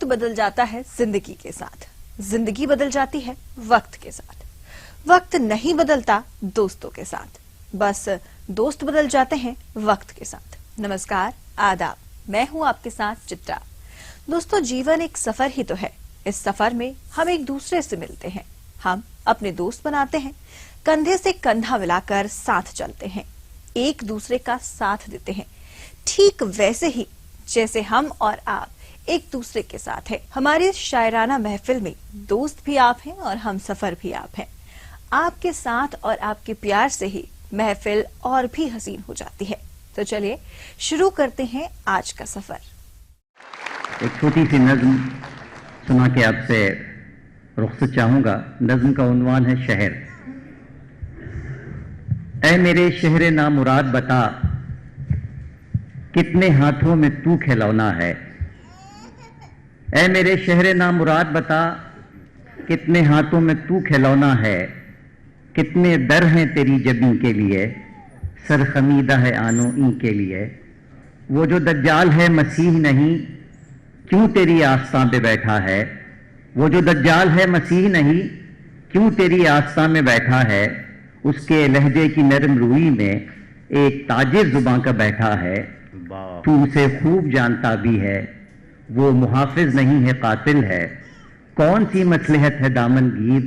بدل جاتا ہے زندگی کے ساتھ، زندگی بدل جاتی ہے وقت کے ساتھ، وقت نہیں بدلتا دوستوں کے ساتھ، بس دوست بدل جاتے ہیں وقت کے ساتھ۔ نمسکار، آداب، میں ہوں آپ کے ساتھ چترا۔ دوستو، جیون ایک سفر ہی تو ہے۔ اس سفر میں ہم ایک دوسرے سے ملتے ہیں، ہم اپنے دوست بناتے ہیں، کندھے سے کندھا ملا کر ساتھ چلتے ہیں، ایک دوسرے کا ساتھ دیتے ہیں، ٹھیک ویسے ہی جیسے ہم اور آپ ایک دوسرے کے ساتھ ہیں۔ ہماری شاعرانہ محفل میں دوست بھی آپ ہیں اور ہم سفر بھی آپ ہیں۔ آپ کے ساتھ اور آپ کے پیار سے ہی محفل اور بھی حسین ہو جاتی ہے۔ تو چلیے شروع کرتے ہیں آج کا سفر۔ ایک چھوٹی سی نظم سنا کے آپ سے رخصت چاہوں گا۔ نظم کا عنوان ہے شہر۔ اے میرے شہر نامراد بتا، کتنے ہاتھوں میں تو کھلونا ہے۔ اے میرے شہر نامراد بتا، کتنے ہاتھوں میں تو کھلونا ہے۔ کتنے در ہیں تیری جبیں کے لیے، سر خمیدہ ہے آنو این کے لیے۔ وہ جو دجال ہے مسیح نہیں، کیوں تیری آستان پہ بیٹھا ہے۔ وہ جو دجال ہے مسیح نہیں، کیوں تیری آستان میں بیٹھا ہے۔ اس کے لہجے کی نرم روئی میں ایک تاجر زباں کا بیٹھا ہے۔ تو اسے خوب جانتا بھی ہے، وہ محافظ نہیں ہے قاتل ہے۔ کون سی مصلحت ہے دامن گیر،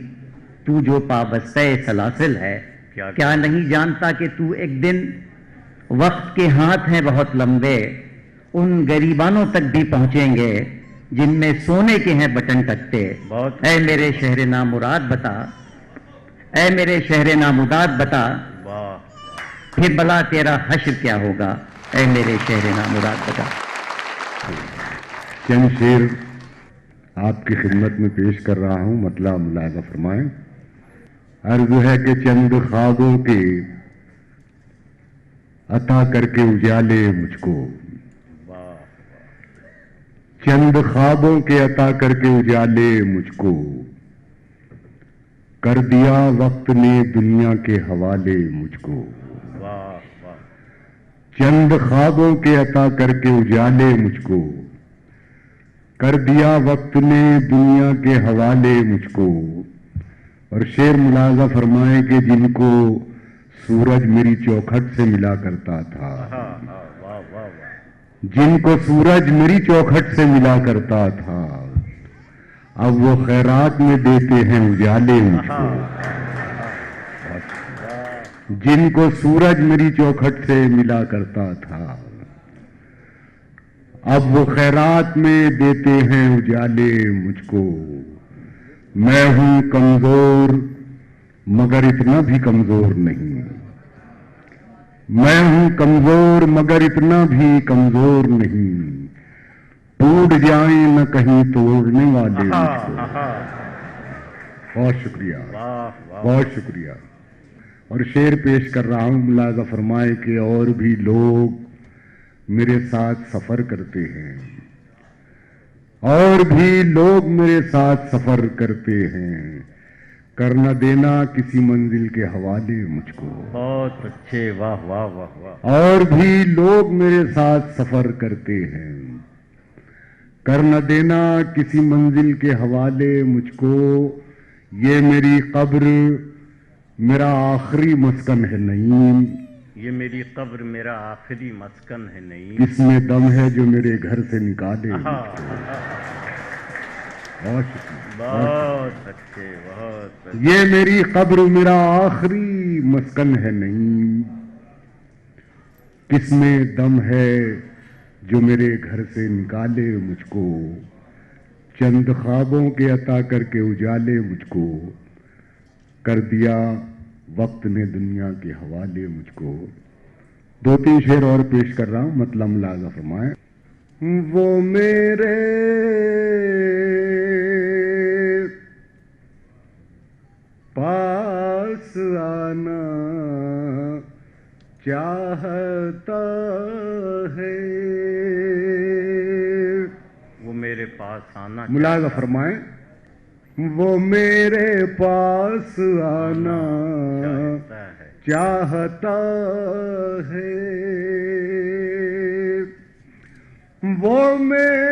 تو جو پابستہ سلاسل ہے۔ کیا نہیں جانتا کہ تو ایک دن، وقت کے ہاتھ ہیں بہت لمبے، ان غریبانوں تک بھی پہنچیں گے جن میں سونے کے ہیں بٹن ٹکتے۔ اے میرے شہر نامراد بتا، اے میرے شہر نامراد بتا، پھر بلا تیرا حشر کیا ہوگا۔ اے میرے شہر نامراد بتا۔ چند شعر آپ کی خدمت میں پیش کر رہا ہوں، مطلع ملاحظہ فرمائیں۔ عرض ہے کہ چند خوابوں کے عطا کر کے اجالے مجھ کو، چند خوابوں کے عطا کر کے اجالے مجھ کو، کر دیا وقت نے دنیا کے حوالے مجھ کو۔ چند خوابوں کے عطا کر کے اجالے مجھ کو، کر دیا وقت نے دنیا کے حوالے مجھ کو۔ اور شعر ملاحظہ فرمائیں کہ جن کو سورج میری چوکھٹ سے ملا کرتا تھا، جن کو سورج میری چوکھٹ سے ملا کرتا تھا، اب وہ خیرات میں دیتے ہیں اجالے مجھ کو۔ جن کو سورج میری چوکھٹ سے ملا کرتا تھا، اب وہ خیرات میں دیتے ہیں اجالے مجھ کو۔ میں ہوں کمزور مگر اتنا بھی کمزور نہیں، میں ہوں کمزور مگر اتنا بھی کمزور نہیں، ٹوٹ جائیں نہ کہیں توڑنے والے مجھ کو۔ بہت شکریہ، بہت شکریہ۔ اور شعر پیش کر رہا ہوں، ملاحظہ فرمائے کہ اور بھی لوگ میرے ساتھ سفر کرتے ہیں، اور بھی لوگ میرے ساتھ سفر کرتے ہیں، کرنا دینا کسی منزل کے حوالے مجھ کو۔ بہت اچھے، واہ واہ واہ واہ۔ اور بھی لوگ میرے ساتھ سفر کرتے ہیں، کرنا دینا کسی منزل کے حوالے مجھ کو۔ یہ میری قبر میرا آخری مسکن ہے نعیم، یہ میری قبر میرا آخری مسکن ہے نہیں، کس میں دم ہے جو میرے گھر سے نکالے مجھ کو۔ بہت شکریہ، بہت اچھے، بہت اچھے۔ یہ میری قبر میرا آخری مسکن ہے نعیم، کس میں دم ہے جو میرے گھر سے نکالے مجھ کو۔ چند خوابوں کے عطا کر کے اجالے مجھ کو، کر دیا وقت نے دنیا کے حوالے مجھ کو۔ دو تین شعر اور پیش کر رہا ہوں، مطلع ملاحظہ فرمائیں۔ وہ میرے پاس آنا چاہتا ہے، وہ میرے پاس آنا ملاحظہ فرمائیں۔ وہ میرے پاس آنا چاہتا ہے، وہ میرے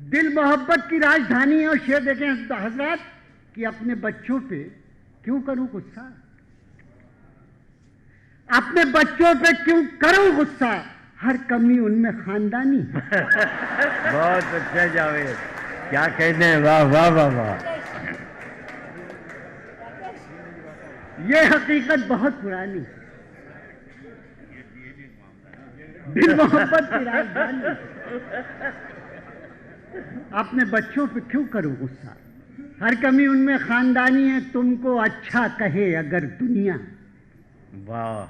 دل محبت کی راجدھانی ہے. اور شعر دیکھیں حضرات کہ اپنے بچوں پہ کیوں کروں غصہ, اپنے بچوں پہ کیوں کروں غصہ, ہر کمی ان میں خاندانی ہے. بہت اچھا جاوید, کیا کہتے ہیں, واہ واہ واہ واہ. یہ حقیقت بہت پرانی ہے. دل محبت کی راجدھانی ہے. اپنے بچوں پہ کیوں کروں غصہ, ہر کمی ان میں خاندانی ہے. تم کو اچھا کہے اگر دنیا, واہ,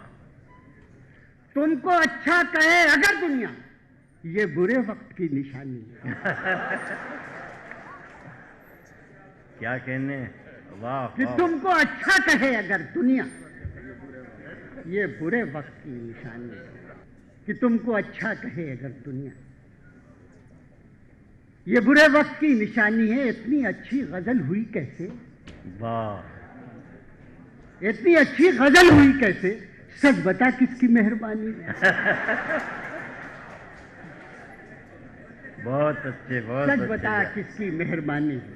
تم کو اچھا کہے اگر دنیا, یہ برے وقت کی نشانی ہے. کیا کہنے, واہ کہ واہ. تم کو اچھا کہے اگر دنیا, یہ برے وقت کی نشانی ہے. کہ تم کو اچھا کہے اگر دنیا, یہ برے وقت کی نشانی ہے. اتنی اچھی غزل ہوئی کیسے, واہ, اتنی اچھی غزل ہوئی کیسے, سچ بتا کس کی مہربانی ہے. بہت اچھے, بہت سچ اچھے. بتا کس کی مہربانی ہے.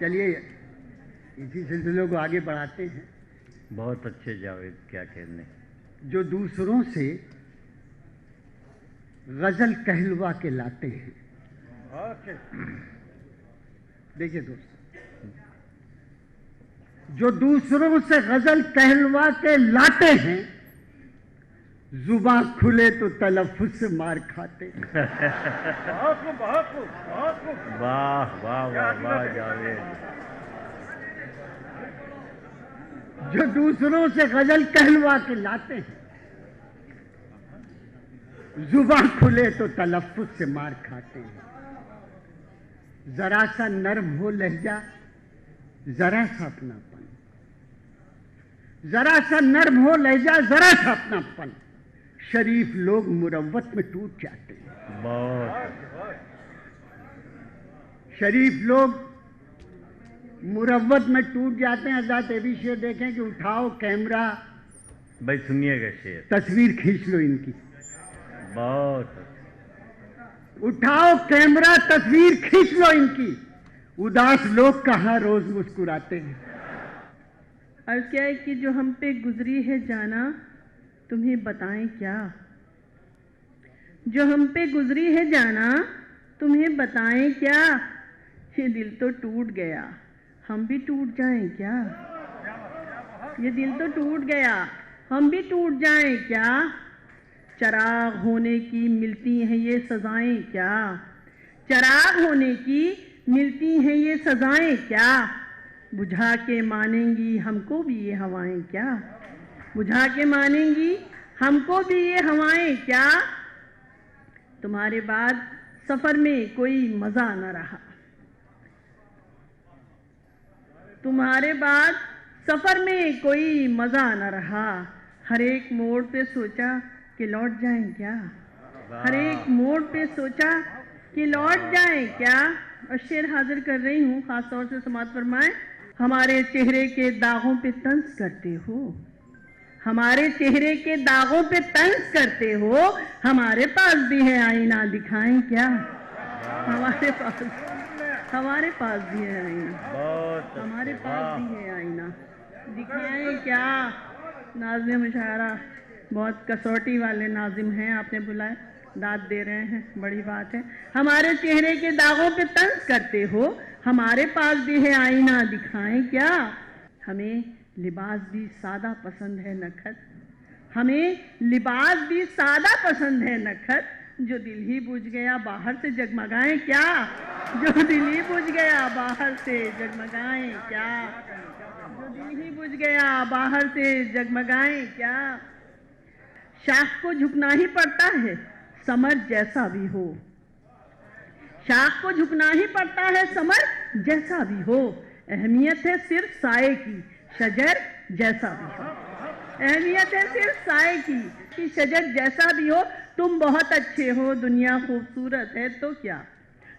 چلیے اسی سلسلے کو آگے بڑھاتے ہیں. بہت اچھے جاوید, کیا کہنے. جو دوسروں سے غزل کہلوا کے لاتے ہیں. دیکھیے دوست, جو دوسروں سے غزل کہلوا کے لاتے ہیں, زباں کھلے تو تلفظ سے مار کھاتے ہیں. واہ واہ واہ واہ جاوید. جو دوسروں سے غزل کہلوا کے لاتے ہیں, زباں کھلے تو تلفظ سے مار کھاتے ہیں. ذرا سا نرم ہو لہجہ, ذرا سا اپناپن, ذرا سا نرم ہو لہجہ, ذرا سا اپناپن, شریف لوگ مروت میں ٹوٹ جاتے ہیں. بہت. شریف لوگ مروت میں ٹوٹ جاتے ہیں. حضرات یہ بھی شعر دیکھیں کہ اٹھاؤ کیمرہ, بھائی سنیے گا شعر, تصویر کھینچ لو ان کی. بہت. اٹھاؤ کیمرہ, تصویر کھینچ لو ان کی. اداس لوگ کہاں روز مسکراتے ہیں. عرض کیا ہے کہ جو ہم پہ گزری ہے جانا, تمہیں بتائیں کیا. جو ہم پہ گزری ہے جانا, تمہیں بتائیں کیا. یہ دل تو ٹوٹ گیا, ہم بھی ٹوٹ جائیں کیا. یہ دل تو ٹوٹ گیا, ہم بھی ٹوٹ جائیں کیا. چراغ ہونے کی ملتی ہیں یہ سزائیں کیا. چراغ ہونے کی ملتی ہیں یہ سزائیں کیا. بجھا کے مانیں گی ہم کو بھی یہ ہوائیں کیا. بجھا کے مانیں گی ہم کو بھی یہ ہوائیں کیا. تمہارے بعد سفر میں کوئی مزہ نہ رہا. تمہارے بعد سفر میں کوئی مزہ نہ رہا. ہر ایک موڑ پہ سوچا کہ لوٹ جائیں کیا. ہر ایک موڑ پہ سوچا کہ لوٹ جائیں کیا. اور شعر حاضر کر رہی ہوں, خاص طور سے سماعت فرمائیں. ہمارے چہرے کے داغوں پہ طنز کرتے ہو, ہمارے چہرے کے داغوں پہ طنز کرتے ہو. ہمارے پاس بھی ہے آئینہ, دکھائیں کیا. ہمارے پاس بھی ہے آئینہ, ہمارے پاس بھی ہے آئینہ, دکھائیں کیا. ناظم مشاعرہ بہت کسوٹی والے ناظم ہیں, آپ نے بلائے, داد دے رہے ہیں, بڑی بات ہے. ہمارے چہرے کے داغوں پہ طنز کرتے ہو, ہمارے پاس بھی ہے آئینہ, دکھائیں کیا. ہمیں لباس بھی سادہ پسند ہے نکھت, ہمیں لباس بھی سادہ پسند ہے نکھت. جو دل ہی بجھ گیا باہر سے جگمگائیں کیا. جو دل ہی بجھ گیا باہر سے جگمگائیں کیا. جو دل ہی بجھ گیا باہر سے جگمگائیں کیا. شاخ کو جھکنا ہی پڑتا ہے ثمر جیسا بھی ہو. شاخ کو جھکنا ہی پڑتا ہے ثمر جیسا بھی ہو. اہمیت ہے صرف سائے کی, شجر جیسا بھی ہو. اہمیت ہے صرف سائے کی, شجر جیسا بھی ہو. تم بہت اچھے ہو, دنیا خوبصورت ہے تو کیا.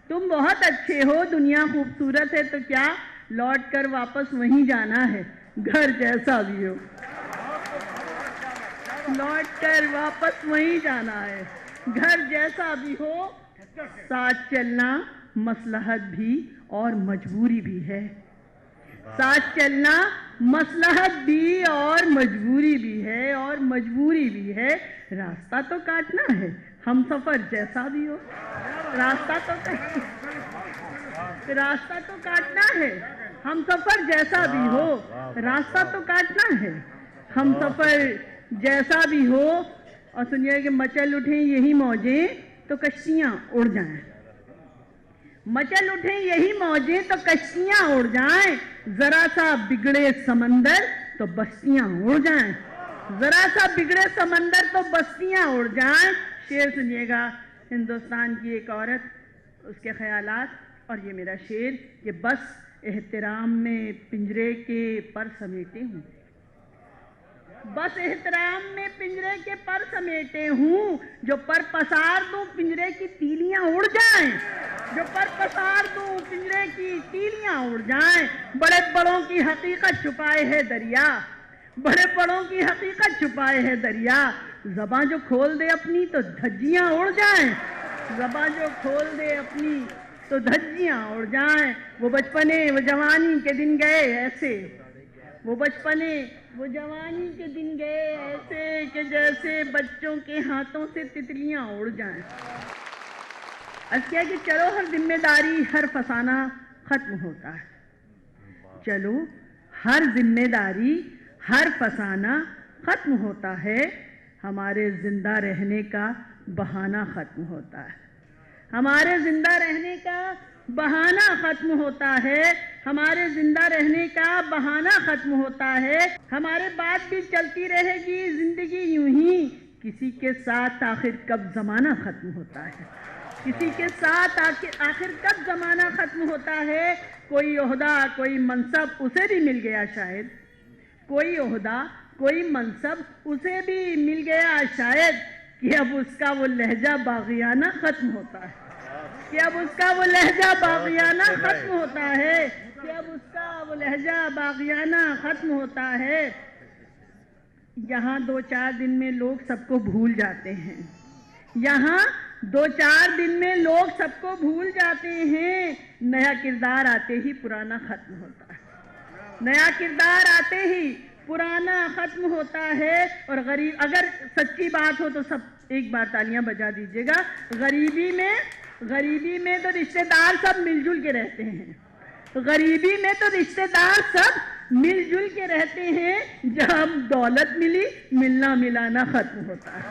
تم بہت اچھے ہو, دنیا خوبصورت ہے تو کیا. لوٹ کر واپس وہیں جانا ہے, گھر جیسا بھی ہو. لوٹ کر واپس وہیں جانا ہے, گھر جیسا بھی ہو. ساتھ چلنا مصلحت بھی اور مجبوری بھی ہے، ساتھ چلنا مصلحت بھی اور مجبوری بھی ہے، اور مجبوری بھی ہے۔ راستہ تو کاٹنا ہے، ہم سفر جیسا بھی ہو، راستہ تو کاٹنا ہے، ہم سفر جیسا بھی ہو، راستہ تو کاٹنا ہے، ہم سفر جیسا بھی ہو۔ اور سنیے کہ مچل اٹھیں یہی موجیں تو کشتیاں اڑ جائیں، مچل اٹھیں یہی موجیں تو کشتیاں اڑ جائیں، ذرا سا بگڑے سمندر تو بستیاں اڑ جائیں، ذرا سا بگڑے سمندر تو بستیاں اڑ جائیں۔ شعر سنیے گا ہندوستان کی ایک عورت، اس کے خیالات اور یہ میرا شعر کہ بس احترام میں پنجرے کے پر سمیٹے ہوں، بس احترام میں پنجرے کے پر سمیٹے ہوں، جو پر پسار دوں پنجرے کی تیلیاں اڑ جائیں، جو پر پسار دوں پنجرے کی تیلیاں اڑ جائیں۔ بڑے بڑوں کی حقیقت چھپائے ہے دریا، بڑے بڑوں کی حقیقت چھپائے ہے دریا، زباں جو کھول دے اپنی تو دھجیاں اڑ جائیں، زباں جو کھول دے اپنی تو دھجیاں اڑ جائیں۔ وہ بچپنے وہ جوانی کے دن گئے ایسے، وہ بچپنے وہ جوانی کے دن گئے ایسے کہ جیسے بچوں کے ہاتھوں سے تتلیاں اڑ جائیں۔ عرض کیا کہ چلو ہر ذمہ داری ہر فسانہ ختم ہوتا ہے، چلو ہر ذمہ داری ہر فسانہ ختم ہوتا ہے، ہمارے زندہ رہنے کا بہانہ ختم ہوتا ہے، ہمارے زندہ رہنے کا بہانہ ختم ہوتا ہے، ہمارے زندہ رہنے کا بہانہ ختم ہوتا ہے۔ ہمارے بات بھی چلتی رہے گی زندگی یوں ہی، کسی کے ساتھ آخر کب زمانہ ختم ہوتا ہے، کسی کے ساتھ آخر کب زمانہ ختم ہوتا ہے۔ کوئی عہدہ کوئی منصب اسے بھی مل گیا شاید، کوئی عہدہ کوئی منصب اسے بھی مل گیا شاید، کہ اب اس کا وہ لہجہ باغیانہ ختم ہوتا ہے، کہ اب اس کا وہ لہجہ باغیانہ ختم ہوتا ہے، کہ اب اس کا وہ لہجہ باغیانہ ختم ہوتا ہے۔ یہاں دو چار دن میں لوگ سب کو بھول جاتے ہیں، یہاں دو چار دن میں لوگ سب کو بھول جاتے ہیں، نیا کردار آتے ہی پرانا ختم ہوتا ہے، نیا کردار آتے ہی پرانا ختم ہوتا ہے۔ اور غریب اگر سچی بات ہو تو سب ایک بار تالیاں بجا دیجیے گا، غریبی میں تو رشتہ دار سب مل جل کے رہتے ہیں، غریبی میں تو رشتہ دار سب مل جل کے رہتے ہیں، جب دولت ملی ملنا ملانا ختم ہوتا ہے۔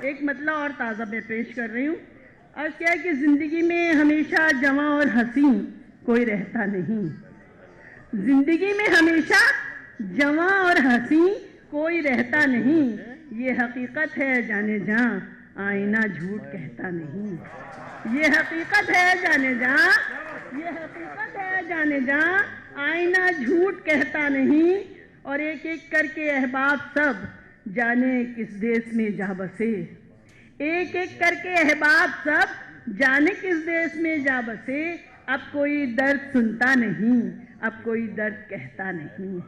ایک مطلع اور تازہ میں پیش کر رہی ہوں، اور کیا ہے کہ زندگی میں ہمیشہ جواں اور حسین کوئی رہتا نہیں، زندگی میں ہمیشہ جواں اور حسین کوئی رہتا نہیں، یہ حقیقت ہے جانے جاں آئینہ جھوٹ کہتا نہیں، یہ حقیقت ہے جانے جاں، یہ حقیقت ہے جانے جاں آئینہ جھوٹ کہتا نہیں۔ اور ایک ایک کر کے احباب سب جانے کس دیس میں جا بسے، ایک ایک کر کے احباب سب جانے کس دیس میں جا بسے، اب کوئی درد سنتا نہیں، اب کوئی درد کہتا نہیں،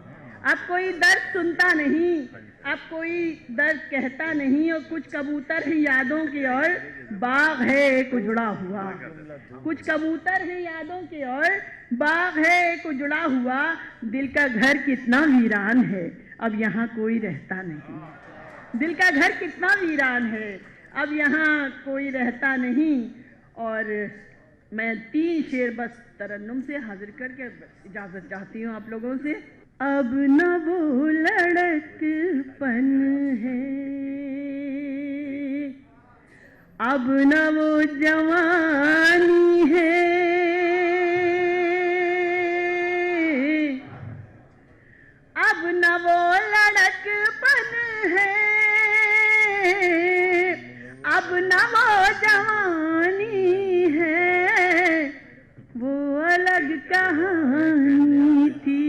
اب کوئی درد سنتا نہیں، اب کوئی درد کہتا نہیں۔ اور کچھ کبوتر ہیں یادوں کے اور باغ ہے ایک اجڑا ہوا، کچھ کبوتر ہیں یادوں کے اور باغ ہے ایک اجڑا ہوا، دل کا گھر کتنا ویران ہے اب یہاں کوئی رہتا نہیں، دل کا گھر کتنا ویران ہے اب یہاں کوئی رہتا نہیں۔ اور میں 3 شعر بس ترنم سے حاضر کر کے اجازت چاہتی ہوں آپ لوگوں سے۔ اب نہ وہ لڑک پن ہے، اب نہ وہ جوانی ہے، اب نہ وہ لڑک پن ہے، اب نہ وہ جوانی ہے، وہ الگ کہانی تھی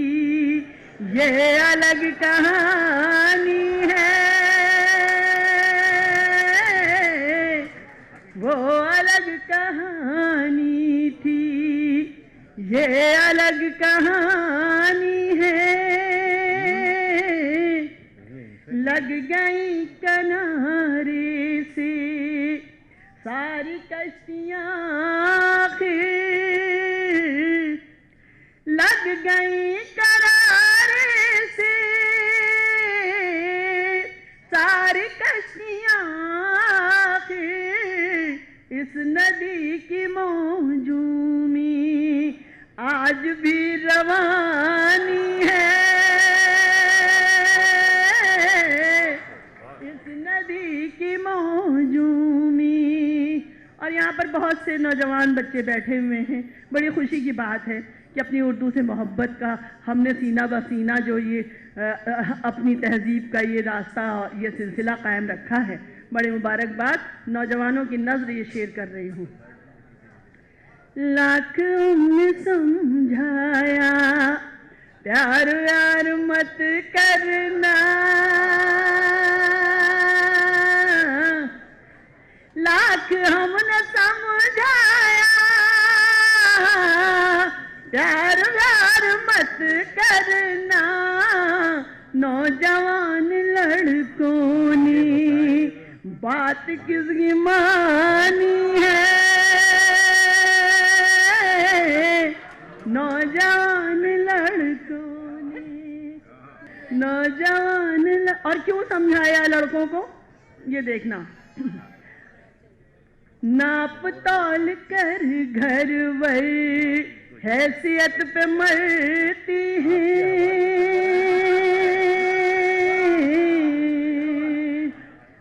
یہ الگ کہانی ہے، وہ الگ کہانی تھی یہ الگ کہانی ہے، لگ گئی کنارے سے ساری کشتیاں آخر لگ گئی کنارے سے ساری کشتیاں آخر اس ندی کی موجوں میں آج بھی روانی ہے اس ندی کی موجوں میں. اور یہاں پر بہت سے نوجوان بچے بیٹھے ہوئے ہیں. بڑی خوشی کی بات ہے کہ اپنی اردو سے محبت کا ہم نے سینہ بہ سینہ جو یہ اپنی تہذیب کا یہ راستہ یہ سلسلہ قائم رکھا ہے. بڑے مبارکباد. نوجوانوں کی نظر یہ شیئر کر رہی ہوں. لاکھ نے سمجھایا پیار یار مت کرنا لاکھ ہم نے سمجھایا پیار یار مت کرنا نوجوان لڑکوں نے بات کس کی مانی ہے نوجوان لڑکوں نے اور کیوں سمجھایا لڑکوں کو یہ دیکھنا. ناپ تول کر گھر ور حیثیت پہ مرتی ہیں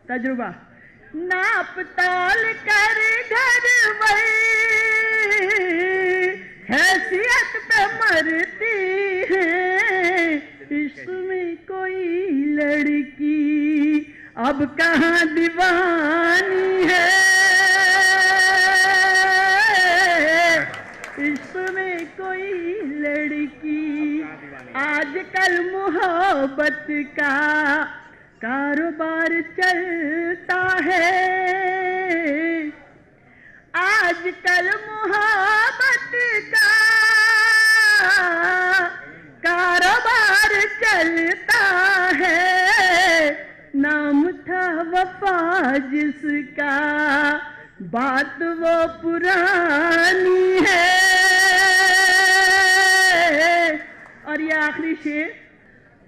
تجربہ. ناپ تول کر گھر ور حیثیت پہ مرتی ہے عشق میں کوئی لڑکی اب کہاں دیوانی ہے عشق میں کوئی لڑکی آج کل محبت کا کاروبار چلتا ہے آج کل محبت کا کاروبار چلتا ہے نام تھا وفا جس کا بات وہ پرانی ہے. اور یہ آخری شعر.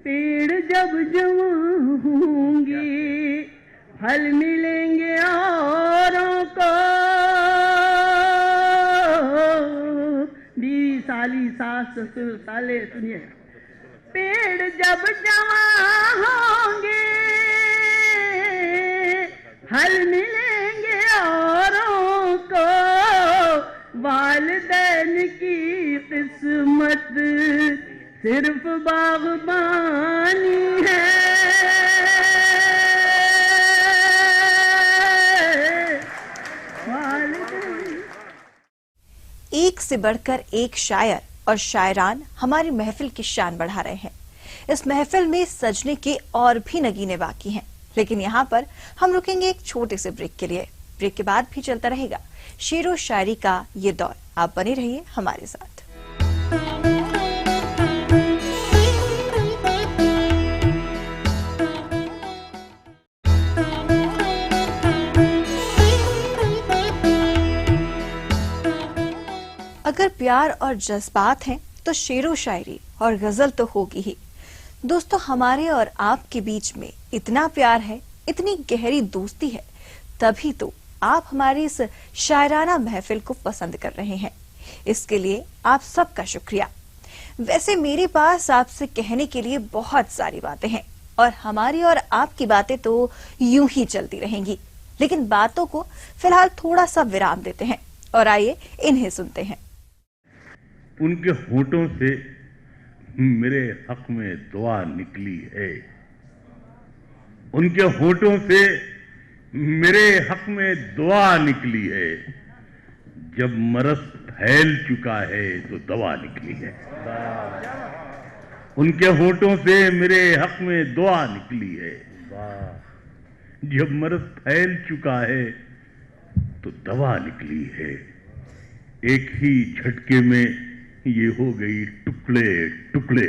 پیڑ جب جوان ہوں گے پھل ملیں گے اوروں کو 20 سالی ساس سسر سالے سنیے. پیڑ جب جوان ہوں گے پھل ملیں گے اوروں کو والدین کی قسمت صرف باغبانی ہے ایک سے بڑھ کر ایک شاعر اور شاعران ہماری محفل کی شان بڑھا رہے ہیں. اس محفل میں سجنے کے اور بھی نگینے باقی ہیں لیکن یہاں پر ہم رکیں گے ایک چھوٹے سے بریک کے لیے. بریک کے بعد بھی چلتا رہے گا شعر و شاعری کا یہ دور. آپ بنے رہیے ہمارے ساتھ. اگر پیار اور جذبات ہیں تو شعر و شاعری اور غزل تو ہوگی ہی. دوستو ہمارے اور آپ کے بیچ میں اتنا پیار ہے اتنی گہری دوستی ہے تبھی تو آپ ہماری اس شاعرانہ محفل کو پسند کر رہے ہیں. اس کے لیے آپ سب کا شکریہ. ویسے میرے پاس آپ سے کہنے کے لیے بہت ساری باتیں ہیں اور ہماری اور آپ کی باتیں تو یوں ہی چلتی رہیں گی لیکن باتوں کو فی الحال تھوڑا سا ورام دیتے ہیں اور آئیے انہیں سنتے ہیں. ان کے ہونٹوں سے میرے حق میں دعا نکلی ہے ان کے ہونٹوں سے میرے حق میں دعا نکلی ہے جب مرض پھیل چکا ہے تو دوا نکلی ہے ان کے ہونٹوں سے میرے حق میں دعا نکلی ہے جب مرض پھیل چکا ہے تو دوا نکلی ہے ایک ہی جھٹکے میں یہ ہو گئی ٹکڑے ٹکڑے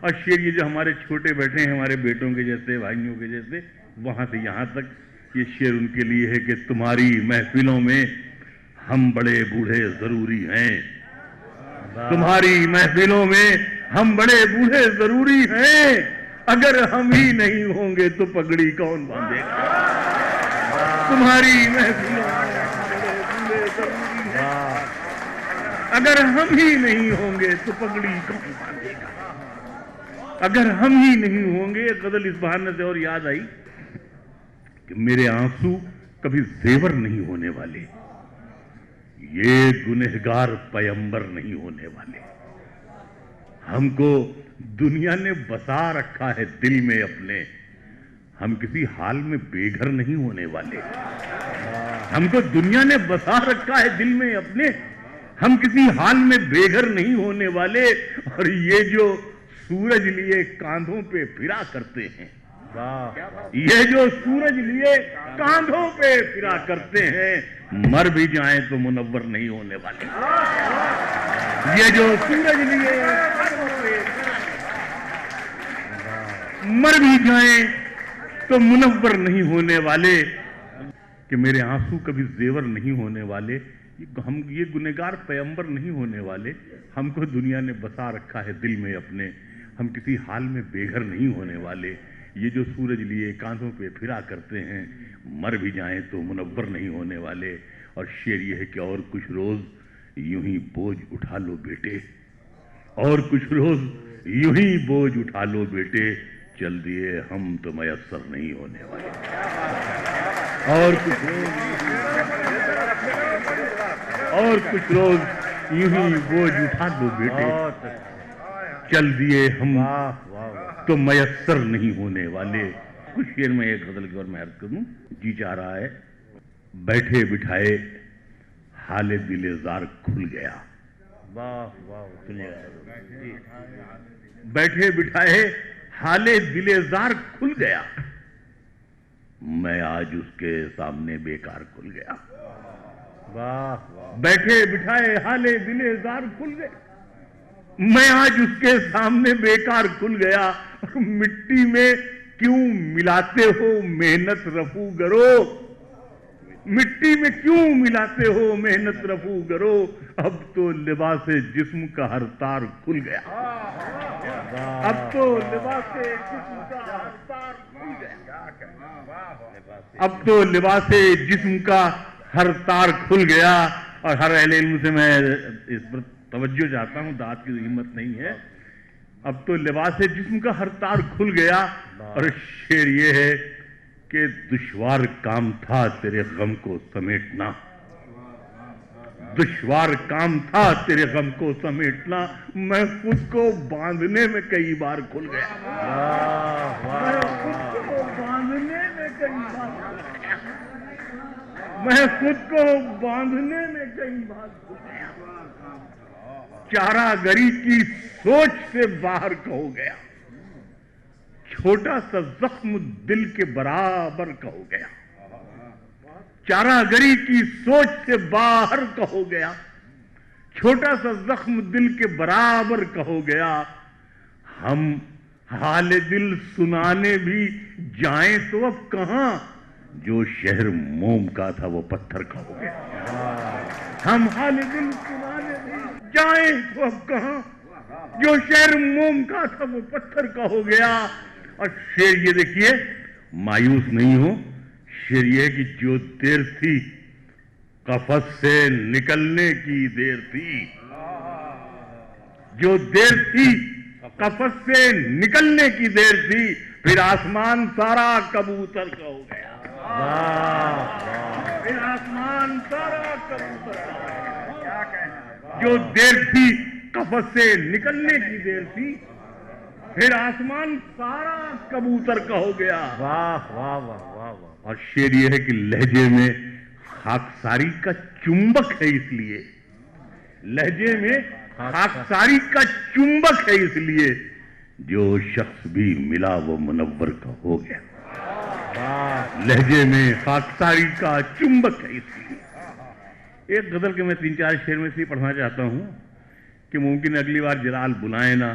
اور شعر یہ جو ہمارے چھوٹے بیٹھے ہیں ہمارے بیٹوں کے جیسے بھائیوں کے جیسے وہاں سے یہاں تک یہ شعر ان کے لیے ہے کہ تمہاری محفلوں میں ہم بڑے بوڑھے ضروری ہیں، تمہاری محفلوں میں ہم بڑے بوڑھے ضروری ہیں، اگر ہم ہی نہیں ہوں گے تو پگڑی کون باندھے گا؟ تمہاری محفلوں میں ہم بڑے بوڑھے ضروری ہیں، اگر ہم ہی نہیں ہوں گے تو پگڑی کون باندھے گا؟ اگر ہم ہی نہیں ہوں گے. غزل اس بہانے سے اور یاد آئی کہ میرے آنسو کبھی زیور نہیں ہونے والے، یہ گنہگار پیمبر نہیں ہونے والے. ہم کو دنیا نے بسا رکھا ہے دل میں اپنے، ہم کسی حال میں بے گھر نہیں ہونے والے. ہم کو دنیا نے بسا رکھا ہے دل میں اپنے، ہم کسی حال میں بے گھر نہیں ہونے والے. اور یہ جو سورج لیے کاندھوں پہ پھرا کرتے ہیں، یہ جو سورج لیے کاندھوں پہ پھرا کرتے ہیں، مر بھی جائیں تو منور نہیں ہونے والے. یہ جو سورج لیے کاندھوں پہ مر بھی جائیں تو منور نہیں ہونے والے. کہ میرے آنسو کبھی زیور نہیں ہونے والے، ہم یہ گنہگار پیمبر نہیں ہونے والے. ہم کو دنیا نے بسا رکھا ہے دل میں اپنے، ہم کسی حال میں بے گھر نہیں ہونے والے. یہ جو سورج لیے کاندھوں پہ پھرا کرتے ہیں، مر بھی جائیں تو منور نہیں ہونے والے. اور شعر یہ ہے کہ اور کچھ روز یوں ہی بوجھ اٹھا لو بیٹے، اور کچھ روز یوں ہی بوجھ اٹھا لو بیٹے، چل دیے ہم تو میسر نہیں ہونے والے. اور کچھ روز یوں ہی بوجھ اٹھا لو بیٹے، چل دیے ہم تو میسر نہیں ہونے والے. کچھ شعر میں ایک غزل کی اور میں عرض کروں. جی چاہ رہا ہے بیٹھے بٹھائے حال دل زار کھل گیا. بیٹھے بٹھائے حال دل زار کھل گیا، میں آج اس کے سامنے بیکار کھل گیا. بیٹھے بٹھائے حال دل زار کھل گیا، میں آج اس کے سامنے بیکار کھل گیا. مٹی میں کیوں ملاتے ہو محنت رفو گرو، مٹی میں کیوں ملاتے ہو محنت رفو گرو، اب تو لباس جسم کا ہر تار کھل گیا. اب تو لباس جسم کا ہر تار کھل گیا، اب تو لباس جسم کا ہر تار کھل گیا. اور ہر اہل علم سے میں اس پر توجہ چاہتا ہوں، داد کی ہمت نہیں ہے. اب تو لباس جسم کا ہر تار کھل گیا. اور شعر یہ ہے کہ دشوار کام تھا تیرے غم کو سمیٹنا، دشوار کام تھا تیرے غم کو سمیٹنا، میں خود کو باندھنے میں کئی بار کھل گیا. میں خود کو باندھنے میں کئی بار کھل گیا، میں خود کو باندھنے میں کئی بار کھل گیا. چارہ گری کی سوچ سے باہر کا ہو گیا، چھوٹا سا زخم دل کے برابر کا ہو گیا. چارہ گری کی سوچ سے باہر کا ہو گیا، چھوٹا سا زخم دل کے برابر کا ہو گیا. ہم حال دل سنانے بھی جائیں تو اب کہاں، جو شہر موم کا تھا وہ پتھر کا ہو گیا. ہم حال دل سنانے بھی جائیں تو اب کہاں، جو شہر موم کا تھا وہ پتھر کا ہو گیا. اور شعر یہ دیکھیے، مایوس نہیں ہو. شعر یہ کہ جو دیر تھی قفس سے نکلنے کی دیر تھی، جو دیر تھی قفس سے نکلنے کی دیر تھی، پھر آسمان سارا کبوتر کا ہو گیا. پھر آسمان سارا کبوتر کا ہو گیا. جو دیر تھی قفس سے نکلنے کی دیر تھی، پھر آسمان سارا کبوتر کا ہو گیا. واہ واہ واہ واہ. اور شعر یہ ہے کہ لہجے میں خاکساری کا چمبک ہے، اس لیے لہجے میں خاکساری کا چمبک ہے، اس لیے جو شخص بھی ملا وہ منور کا ہو گیا. لہجے میں خاکساری کا چمبک ہے، اس لیے. ایک غزل کے میں 3-4 شعر میں سے پڑھنا چاہتا ہوں کہ ممکن اگلی بار جلال بلائیں نا،